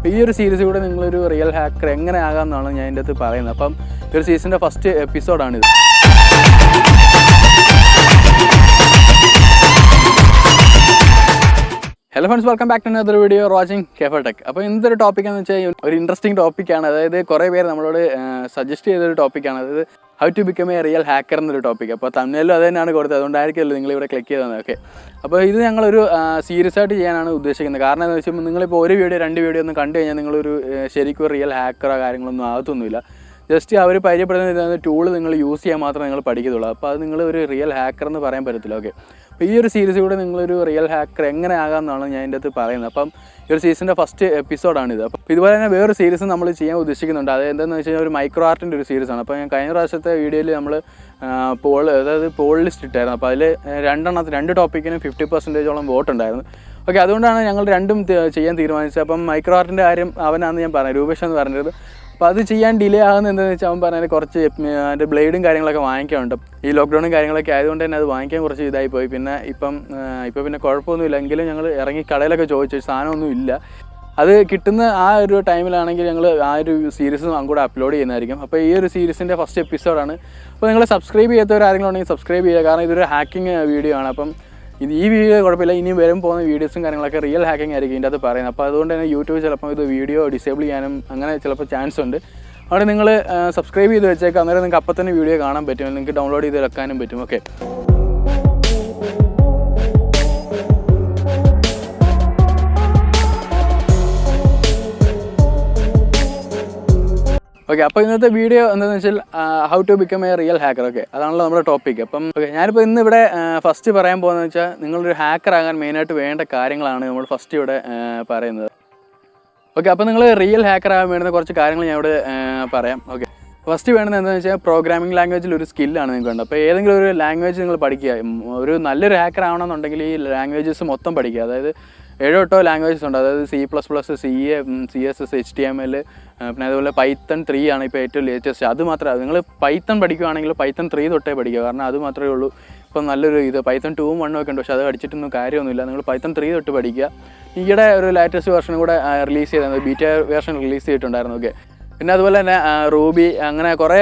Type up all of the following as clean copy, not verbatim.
ഈ ഒരു സീരീസ് കൂടെ നിങ്ങളൊരു റിയൽ ഹാക്കർ എങ്ങനെ ആകാമെന്നാണ് ഞാൻ ഇതിൻ്റെ അകത്ത് പറയുന്നത്. അപ്പം ഈ ഒരു സീസണിൻ്റെ ഫസ്റ്റ് എപ്പിസോഡാണിത്. Hello friends, welcome back to another video watching കേഫർ ടെക്. അപ്പോൾ ഇന്നത്തെ ഒരു ടോപ്പിക്കാണെന്ന് വെച്ചാൽ ഒരു ഇൻട്രസ്റ്റിംഗ് ടോപ്പിക്കാണ്. അതായത് കുറേ പേര് നമ്മളോട് സജസ്റ്റ് ചെയ്തൊരു ടോപ്പിക്കാണ്. അതായത് how to become a real hacker എന്നൊരു ടോപ്പിക്ക്. അപ്പോൾ തമിഴിലും അത് തന്നെയാണ് കൊടുത്തത്, അതുകൊണ്ടായിരിക്കുമല്ലോ നിങ്ങളിവിടെ ക്ലിക്ക് ചെയ്തത്. ഓക്കെ, അപ്പോൾ ഇത് ഞങ്ങളൊരു സീരിയസ് ആയിട്ട് ചെയ്യാനാണ് ഉദ്ദേശിക്കുന്നത്. കാരണം എന്താണെന്ന് വെച്ചാൽ നിങ്ങളിപ്പോൾ ഒരു വീഡിയോ രണ്ട് വീഡിയോ ഒന്ന് കണ്ടു കഴിഞ്ഞാൽ നിങ്ങളൊരു ശരിക്കും റിയൽ ഹാക്കറോ കാര്യങ്ങളൊന്നും ആകത്തൊന്നുമില്ല. ജസ്റ്റ് അവർ പരിചയപ്പെടുന്ന ടൂൾ നിങ്ങൾ യൂസ് ചെയ്യാൻ മാത്രമേ നിങ്ങൾ പഠിക്കത്തുള്ളൂ. അപ്പോൾ അത് നിങ്ങൾ ഒരു റിയൽ ഹാക്കർ എന്ന് പറയാൻ പറ്റത്തില്ല. ഓക്കെ, അപ്പോൾ ഈ ഒരു സീരീസ് കൂടെ നിങ്ങളൊരു റിയൽ ഹാക്കർ എങ്ങനെ ആകാമെന്നാണ് ഞാൻ ഇതിൻ്റെ അകത്ത് പറയുന്നത്. അപ്പം ഈ ഒരു സീസണിൻ്റെ ഫസ്റ്റ് എപ്പിസോഡാണിത്. അപ്പോൾ ഇതുപോലെ തന്നെ വേറൊരു സീരീസ് നമ്മൾ ചെയ്യാൻ ഉദ്ദേശിക്കുന്നുണ്ട്. അത് എന്താണെന്ന് വെച്ച് കഴിഞ്ഞാൽ ഒരു മൈക്രോ ആർട്ടിൻ്റെ ഒരു സീരീസാണ്. അപ്പോൾ ഞാൻ കഴിഞ്ഞ പ്രാവശ്യത്തെ വീഡിയോയിൽ നമ്മൾ പോൾ ലിസ്റ്റ് ഇട്ടായിരുന്നു. അപ്പോൾ അതിൽ രണ്ട് ടോപ്പിക്കിനും 50% വോട്ട് ഉണ്ടായിരുന്നു. ഓക്കെ, അതുകൊണ്ടാണ് ഞങ്ങൾ രണ്ടും ചെയ്യാൻ തീരുമാനിച്ചത്. അപ്പം മൈക്രോ ആർട്ടിൻ്റെ കാര്യം അവനാണെന്ന് ഞാൻ പറഞ്ഞു, രൂപേഷ് എന്ന് പറഞ്ഞത്. അപ്പോൾ അത് ചെയ്യാൻ ഡിലേ ആകുന്നത് എന്താണെന്ന് വെച്ചാൽ അവൻ പറഞ്ഞാൽ കുറച്ച് അതിൻ്റെ ബ്ലേഡും കാര്യങ്ങളൊക്കെ വാങ്ങിക്കാനുണ്ട്. ഈ ലോക്ക്ഡൗണും കാര്യങ്ങളൊക്കെ ആയതുകൊണ്ട് തന്നെ അത് വാങ്ങിക്കാൻ കുറച്ച് ഇതായി പോയി. പിന്നെ ഇപ്പം പിന്നെ കുഴപ്പമൊന്നുമില്ല. എങ്കിലും ഞങ്ങൾ ഇറങ്ങി കടയിലൊക്കെ ചോദിച്ചു, സാധനമൊന്നും ഇല്ല. അത് കിട്ടുന്ന ആ ഒരു ടൈമിലാണെങ്കിൽ ഞങ്ങൾ ആ ഒരു സീരീസ് അങ്ങോട്ട് അപ്ലോഡ് ചെയ്യുന്നതായിരിക്കും. അപ്പോൾ ഈ ഒരു സീരീസിൻ്റെ ഫസ്റ്റ് എപ്പിസോഡാണ്. അപ്പോൾ നിങ്ങൾ സബ്സ്ക്രൈബ് ചെയ്യാത്തവരാരെങ്കിലും ഉണ്ടെങ്കിൽ സബ്സ്ക്രൈബ് ചെയ്യുക. കാരണം ഇതൊരു ഹാക്കിംഗ് വീഡിയോ ആണ്. അപ്പം ഈ വീഡിയോ കുഴപ്പമില്ല, ഇനിയും വരും പോകുന്ന വീഡിയോസും കാര്യങ്ങളൊക്കെ റിയൽ ഹാക്കിംഗ് ആയിരിക്കും ഇതിൻ്റെ അകത്ത് പറയുന്നത്. അപ്പോൾ അതുകൊണ്ട് തന്നെ യൂട്യൂബ് ചിലപ്പോൾ ഇത് വീഡിയോ ഡിസേബിൾ ചെയ്യാനും അങ്ങനെ ചിലപ്പോൾ ചാൻസ് ഉണ്ട്. അവിടെ നിങ്ങൾ സബ്സ്ക്രൈബ് ചെയ്ത് വെച്ചേക്കാം. അന്നേരം നിങ്ങൾക്ക് അപ്പം തന്നെ വീഡിയോ കാണാൻ പറ്റും, നിങ്ങൾക്ക് ഡൗൺലോഡ് ചെയ്ത് വെക്കാനും പറ്റും. ഓക്കെ, അപ്പോൾ ഇന്നത്തെ വീഡിയോ എന്താണെന്ന് വെച്ചാൽ how to become a real hacker. Okay, അതാണല്ലോ നമ്മുടെ ടോപ്പിക്. അപ്പം ഞാനിപ്പോൾ ഇന്ന് ഇവിടെ ഫസ്റ്റ് പറയാൻ പോകുന്നത് വെച്ചാൽ നിങ്ങളൊരു ഹാക്കർ ആകാൻ മെയിനായിട്ട് വേണ്ട കാര്യങ്ങളാണ് നമ്മൾ ഫസ്റ്റ് ഇവിടെ പറയുന്നത്. ഓക്കെ, അപ്പോൾ നിങ്ങൾ റിയൽ ഹാക്കർ ആകാൻ വേണ്ടുന്ന കുറച്ച് കാര്യങ്ങൾ ഞാൻ ഇവിടെ പറയാം. ഓക്കെ, ഫസ്റ്റ് വേണ്ടത് എന്താണെന്ന് വെച്ചാൽ പ്രോഗ്രാമിംഗ് ലാംഗ്വേജിൽ ഒരു സ്കില്ലാണ് നിങ്ങൾക്ക് വേണ്ടത്. അപ്പോൾ ഏതെങ്കിലും ഒരു ലാംഗ്വേജ് നിങ്ങൾ പഠിക്കുക. ഒരു നല്ലൊരു ഹാക്കർ ആവണമെന്നുണ്ടെങ്കിൽ ഈ ലാംഗ്വേജസ് മൊത്തം പഠിക്കുക. അതായത് 7-8 ലാംഗ്വേജസ് ഉണ്ട്. അതായത് C++, CA, CSS, HTML, പിന്നെ അതുപോലെ പൈത്തൺ 3 ആണ് ഇപ്പോൾ ഏറ്റവും ലേറ്റസ്റ്റ്. അത് മാത്രമേ നിങ്ങൾ പൈത്തൺ പഠിക്കുകയാണെങ്കിൽ പൈത്തൺ 3 തൊട്ടേ പഠിക്കുക. കാരണം അത് മാത്രമേ ഉള്ളൂ ഇപ്പം നല്ലൊരു ഇത്. പൈത്തൺ 2ഉം 1ഉം ഒക്കെ ഉണ്ട്, പക്ഷേ അത് പഠിച്ചിട്ടൊന്നും കാര്യമൊന്നുമില്ല. നിങ്ങൾ പൈത്തൺ 3 തൊട്ട് പഠിക്കുക. ഈയിടെ ഒരു ലേറ്റസ്റ്റ് വെർഷനും കൂടെ റിലീസ് ചെയ്തത്, ബീറ്റ വേർഷൻ റിലീസ് ചെയ്തിട്ടുണ്ടായിരുന്നു. ഓക്കെ, പിന്നെ അതുപോലെ തന്നെ റൂബി, അങ്ങനെ കുറേ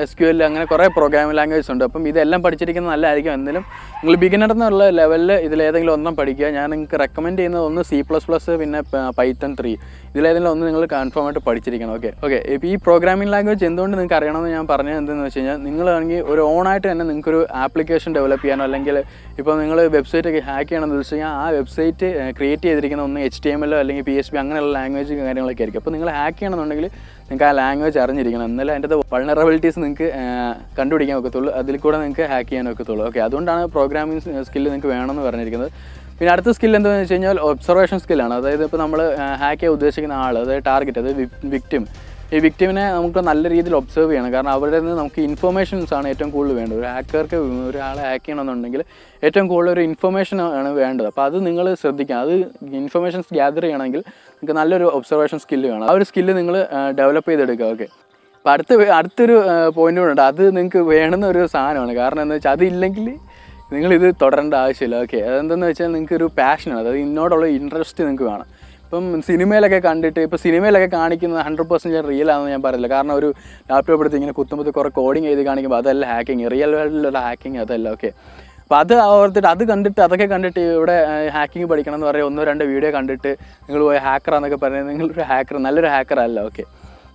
SQL, അങ്ങനെ കുറേ പ്രോഗ്രാമിംഗ് ലാംഗ്വേജസ് ഉണ്ട്. അപ്പം ഇതെല്ലാം പഠിച്ചിരിക്കുന്നത് നല്ലതായിരിക്കും. എന്നാലും നിങ്ങൾ ബിഗിനർ എന്നുള്ള ലെവലിൽ ഇതിലേതെങ്കിലും ഒന്നും പഠിക്കുക. ഞാൻ നിങ്ങൾക്ക് റെക്കമെൻഡ് ചെയ്യുന്നത് ഒന്ന് C++, പിന്നെ പൈത്തൺ 3, ഇതിലേതെങ്കിലും ഒന്ന് നിങ്ങൾ കൺഫേം ആയിട്ട് പഠിച്ചിരിക്കണം. ഓക്കെ, ഇപ്പോൾ ഈ പ്രോഗ്രാമിംഗ് ലാംഗ്വേജ് എന്തുകൊണ്ട് നിങ്ങൾക്ക് അറിയണമെന്ന് ഞാൻ പറഞ്ഞത് എന്തെന്ന് വെച്ച് കഴിഞ്ഞാൽ, നിങ്ങളാണെങ്കിൽ ഒരു ഓണായിട്ട് തന്നെ നിങ്ങൾക്കൊരു ആപ്ലിക്കേഷൻ ഡെവലപ്പ് ചെയ്യാനോ, അല്ലെങ്കിൽ ഇപ്പോൾ നിങ്ങൾ വെബ്സൈറ്റ് ഒക്കെ ഹാക്ക് ചെയ്യണമെന്ന് വെച്ച് കഴിഞ്ഞാൽ ആ വെബ്സൈറ്റ് ക്രിയേറ്റ് ചെയ്തിരിക്കുന്ന ഒന്ന് HTML അല്ലെങ്കിൽ PHP അങ്ങനെയുള്ള ലാംഗ്വേജ് കാര്യങ്ങളൊക്കെ ആയിരിക്കും. അപ്പോൾ നിങ്ങൾ ഹാക്ക് ചെയ്യണമെന്നുണ്ടെങ്കിൽ നിങ്ങൾക്ക് ആ ലാംഗ്വേജ് അറിഞ്ഞിരിക്കണം. എന്നാലും അതിൻ്റെ വൾണറബിലിറ്റീസ് നിങ്ങൾക്ക് കണ്ടുപിടിക്കാൻ ഒക്കത്തുള്ളൂ, അതിൽ കൂടെ നിങ്ങൾക്ക് ഹാക്ക് ചെയ്യാൻ ഒക്കത്തുള്ളൂ. ഓക്കെ, അതുകൊണ്ടാണ് പ്രോഗ്രാമിംഗ് സ്കില്ല് നിങ്ങൾക്ക് വേണമെന്ന് പറഞ്ഞിരിക്കുന്നത്. പിന്നെ അടുത്ത സ്കിൽ എന്താണെന്ന് വെച്ച് കഴിഞ്ഞാൽ ഒബ്സർവേഷൻ സ്കില്ലാണ്. അതായത് ഇപ്പോൾ നമ്മൾ ഹാക്ക് ചെയ്യാൻ ഉദ്ദേശിക്കുന്ന ആൾ, അതായത് ടാർഗറ്റ്, അതായത് വിക്ടിം. ഈ വിക്ടിമിനെ നമുക്ക് നല്ല രീതിയിൽ ഒബ്സർവ് ചെയ്യണം. കാരണം അവരുടെ നിന്ന് നമുക്ക് ഇൻഫർമേഷൻസ് ആണ് ഏറ്റവും കൂടുതൽ വേണ്ടത്. ഒരു ഹാക്കർക്ക് ഒരാളെ ഹാക്ക് ചെയ്യണമെന്നുണ്ടെങ്കിൽ ഏറ്റവും കൂടുതൽ ഒരു ഇൻഫർമേഷൻ ആണ് വേണ്ടത്. അപ്പോൾ അത് നിങ്ങൾ ശ്രദ്ധിക്കുക. അത് ഇൻഫർമേഷൻസ് ഗ്യാദർ ചെയ്യണമെങ്കിൽ നിങ്ങൾക്ക് നല്ലൊരു ഒബ്സർവേഷൻ സ്കില്ല് വേണം. ആ ഒരു സ്കില്ല് നിങ്ങൾ ഡെവലപ്പ് ചെയ്തെടുക്കുക. ഓക്കെ, അപ്പോൾ അടുത്തൊരു പോയിന്റ് കൂടെ ഉണ്ട്. അത് നിങ്ങൾക്ക് വേണമെന്ന ഒരു സാധനമാണ്. കാരണം എന്താ വെച്ചാൽ അതില്ലെങ്കിൽ നിങ്ങളിത് തുടരേണ്ട ആവശ്യമില്ല. ഓക്കെ, അതെന്താണെന്ന് വെച്ചാൽ നിങ്ങൾക്കൊരു പാഷനാണ്, അതായത് ഇതിനോടുള്ള ഇൻട്രസ്റ്റ് നിങ്ങൾക്ക് വേണം. ഇപ്പം സിനിമയിലൊക്കെ കണ്ടിട്ട്, ഇപ്പോൾ സിനിമയിലൊക്കെ കാണിക്കുന്നത് 100% റിയൽ ആണെന്ന് ഞാൻ പറയില്ല. കാരണം ഒരു ലാപ്ടോപ്പ് എടുത്ത് ഇങ്ങനെ കുത്തുമ്പോൾ കുറേ കോഡിങ് ചെയ്ത് കാണിക്കുമ്പോൾ അതല്ല ഹാക്കിങ്, റിയൽ വേൾഡിലുള്ള ഹാക്കിങ് അതല്ല. ഓക്കെ, അപ്പോൾ അത് ഓർത്തിട്ട് അതൊക്കെ കണ്ടിട്ട് ഇവിടെ ഹാക്കിങ് പഠിക്കണം എന്ന് പറയുക 1-2 വീഡിയോ കണ്ടിട്ട് നിങ്ങൾ പോയി ഹാക്കറാന്നൊക്കെ പറയുന്നത് നിങ്ങളൊരു നല്ലൊരു ഹാക്കർ അല്ല. ഓക്കെ,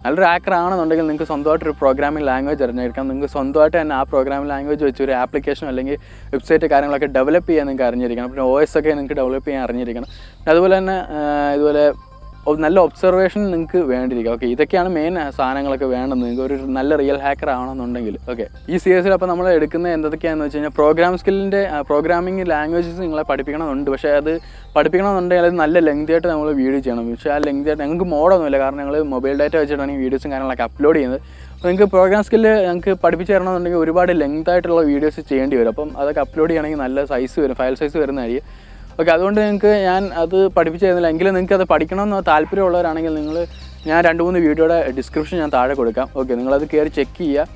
നല്ലൊരു ഹാക്കർ ആണെന്നുണ്ടെങ്കിൽ നിങ്ങൾക്ക് സ്വന്തമായിട്ടൊരു പ്രോഗ്രാമിംഗ് ലാംഗ്വേജ് അറിഞ്ഞിരിക്കാം. നിങ്ങൾക്ക് സ്വന്തമായിട്ട് തന്നെ ആ പ്രോഗ്രാമിംഗ് ലാംഗ്വേജ് വെച്ച് ഒരു ആപ്ലിക്കേഷൻ അല്ലെങ്കിൽ വെബ്സൈറ്റ് കാര്യങ്ങളൊക്കെ ഡെവലപ്പ് ചെയ്യാൻ നിങ്ങൾക്ക് അറിഞ്ഞിരിക്കണം. പിന്നെ OS ഒക്കെ നിങ്ങൾക്ക് ഡെവലപ്പ് ചെയ്യാൻ അറിഞ്ഞിരിക്കണം. അതുപോലെ തന്നെ ഇതുപോലെ നല്ല ഒബ്സർവേഷൻ നിങ്ങൾക്ക് വേണ്ടിയിരിക്കും. ഓക്കെ, ഇതൊക്കെയാണ് മെയിൻ സാധനങ്ങളൊക്കെ വേണ്ടത് നിങ്ങൾക്ക് ഒരു നല്ല റിയൽ ഹാക്കർ ആവണമെന്നുണ്ടെങ്കിൽ. ഓക്കെ, ഈ സീരീസിൽ അപ്പോൾ നമ്മൾ എടുക്കുന്നത് എന്തൊക്കെയാണെന്ന് വെച്ച് കഴിഞ്ഞാൽ പ്രോഗ്രാമിംഗ് ലാംഗ്വേജസ് നിങ്ങളെ പഠിപ്പിക്കണമെന്നുണ്ട്. പക്ഷേ അത് പഠിപ്പിക്കണമെന്നുണ്ടെങ്കിൽ അത് നല്ല ലെങ്തി ആയിട്ട് നമ്മൾ വീഡിയോ ചെയ്യണം. പക്ഷേ ആ ലെങ്തി ആയിട്ട് ഞങ്ങൾക്ക് മോഡൊന്നുമില്ല. കാരണം ഞങ്ങൾ മൊബൈൽ ഡാറ്റ വെച്ചിട്ടാണ് ഈ വീഡിയോസും കാര്യങ്ങളൊക്കെ അപ്ലോഡ് ചെയ്യുന്നത്. അപ്പോൾ നിങ്ങൾക്ക് പ്രോഗ്രാം സ്കില്ല് ഞങ്ങൾക്ക് പഠിപ്പിച്ച് തരണമെന്നുണ്ടെങ്കിൽ ഒരുപാട് ലെങ്ത് ആയിട്ടുള്ള വീഡിയോസ് ചെയ്യേണ്ടി വരും. അപ്പം അതൊക്കെ അപ്ലോഡ് ചെയ്യണമെങ്കിൽ നല്ല സൈസ് വരും, ഫയൽ സൈസ് വരുന്നതായിരിക്കും. ഓക്കെ, അതുകൊണ്ട് നിങ്ങൾക്ക് ഞാൻ അത് പഠിപ്പിച്ച് തരുന്നില്ല. എങ്കിലും നിങ്ങൾക്ക് അത് പഠിക്കണമെന്ന് താല്പര്യമുള്ളവരാണെങ്കിൽ ഞാൻ 2-3 വീഡിയോയുടെ ഡിസ്ക്രിപ്ഷൻ ഞാൻ താഴെ കൊടുക്കാം. ഓക്കെ, നിങ്ങളത് കയറി ചെക്ക് ചെയ്യുക.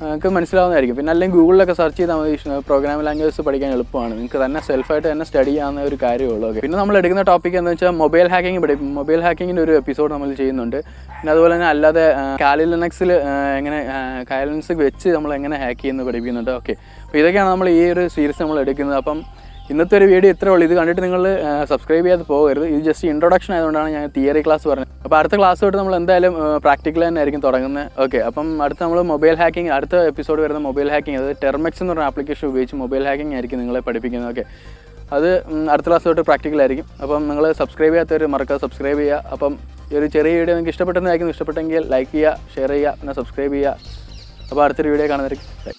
നിങ്ങൾക്ക് മനസ്സിലാവുന്നതായിരിക്കും. പിന്നെ അല്ലെങ്കിൽ ഗൂഗിളിലൊക്കെ സെർച്ച് ചെയ്താൽ മതി, പ്രോഗ്രാമിംഗ് ലാംഗ്വേജസ് പഠിക്കാൻ എളുപ്പമാണ്. നിങ്ങൾക്ക് തന്നെ സെൽഫായിട്ട് തന്നെ സ്റ്റഡി ചെയ്യാവുന്ന ഒരു കാര്യമുള്ളൂ. ഓക്കെ, പിന്നെ നമ്മൾ എടുക്കുന്ന ടോപ്പിക് എന്താണെന്ന് വെച്ചാൽ മൊബൈൽ ഹാക്കിംഗ് പഠിക്കും. മൊബൈൽ ഹാക്കിങ്ങിൻ്റെ ഒരു എപ്പിസോഡ് നമ്മൾ ചെയ്യുന്നുണ്ട്. പിന്നെ അതുപോലെ തന്നെ അല്ലാതെ കാലി ലിനക്സിൽ എങ്ങനെ കാലി ലിനക്സ് വെച്ച് നമ്മൾ എങ്ങനെ ഹാക്ക് ചെയ്യുന്നത് പഠിപ്പിക്കുന്നുണ്ട്. ഓക്കെ, അപ്പോൾ ഇതൊക്കെയാണ് നമ്മൾ ഈ ഒരു സീരീസ് നമ്മൾ എടുക്കുന്നത്. അപ്പം ഇന്നത്തെ ഒരു വീഡിയോ ഇത്രേ ഉള്ളൂ. ഇത് കണ്ടിട്ട് നിങ്ങൾ സബ്സ്ക്രൈബ് ചെയ്യാതെ പോകരുത്. ഇത് ജസ്റ്റ് ഇൻട്രൊഡക്ഷൻ ആയതുകൊണ്ടാണ് ഞാൻ തിയറി ക്ലാസ് പറഞ്ഞത്. അപ്പോൾ അടുത്ത ക്ലാസ് തൊട്ട് നമ്മൾ എന്തായാലും പ്രാക്ടിക്കൽ തന്നെ ആയിരിക്കും തുടങ്ങുന്നത്. ഓക്കെ, അപ്പം അടുത്ത നമ്മൾ മൊബൈൽ ഹാക്കിംഗ്, അടുത്ത എപ്പിസോഡ് വരുന്ന മൊബൈൽ ഹാക്കിംഗ്, അത് ടെർമെക്സ് എന്ന് പറഞ്ഞ ആപ്ലിക്കേഷൻ ഉപയോഗിച്ച് മൊബൈൽ ഹാക്കിംഗ് ആയിരിക്കും നിങ്ങളെ പഠിപ്പിക്കുന്നത്. ഓക്കെ, അത് അടുത്ത ക്ലാസ് തൊട്ട് പ്രാക്ടിക്കലായിരിക്കും. അപ്പം നിങ്ങൾ സബ്സ്ക്രൈബ് ചെയ്യാത്തവർ മറക്കാതെ സബ്സ്ക്രൈബ് ചെയ്യുക. അപ്പം ഈ ഒരു ചെറിയ വീഡിയോ നിങ്ങൾക്ക് ഇഷ്ടപ്പെട്ടെന്നായിരിക്കും. ഇഷ്ടപ്പെട്ടെങ്കിൽ ലൈക്ക് ചെയ്യുക, ഷെയർ ചെയ്യുക, പിന്നെ സബ്സ്ക്രൈബ് ചെയ്യുക. അപ്പോൾ അടുത്തൊരു വീഡിയോ കാണുന്നതായിരിക്കും.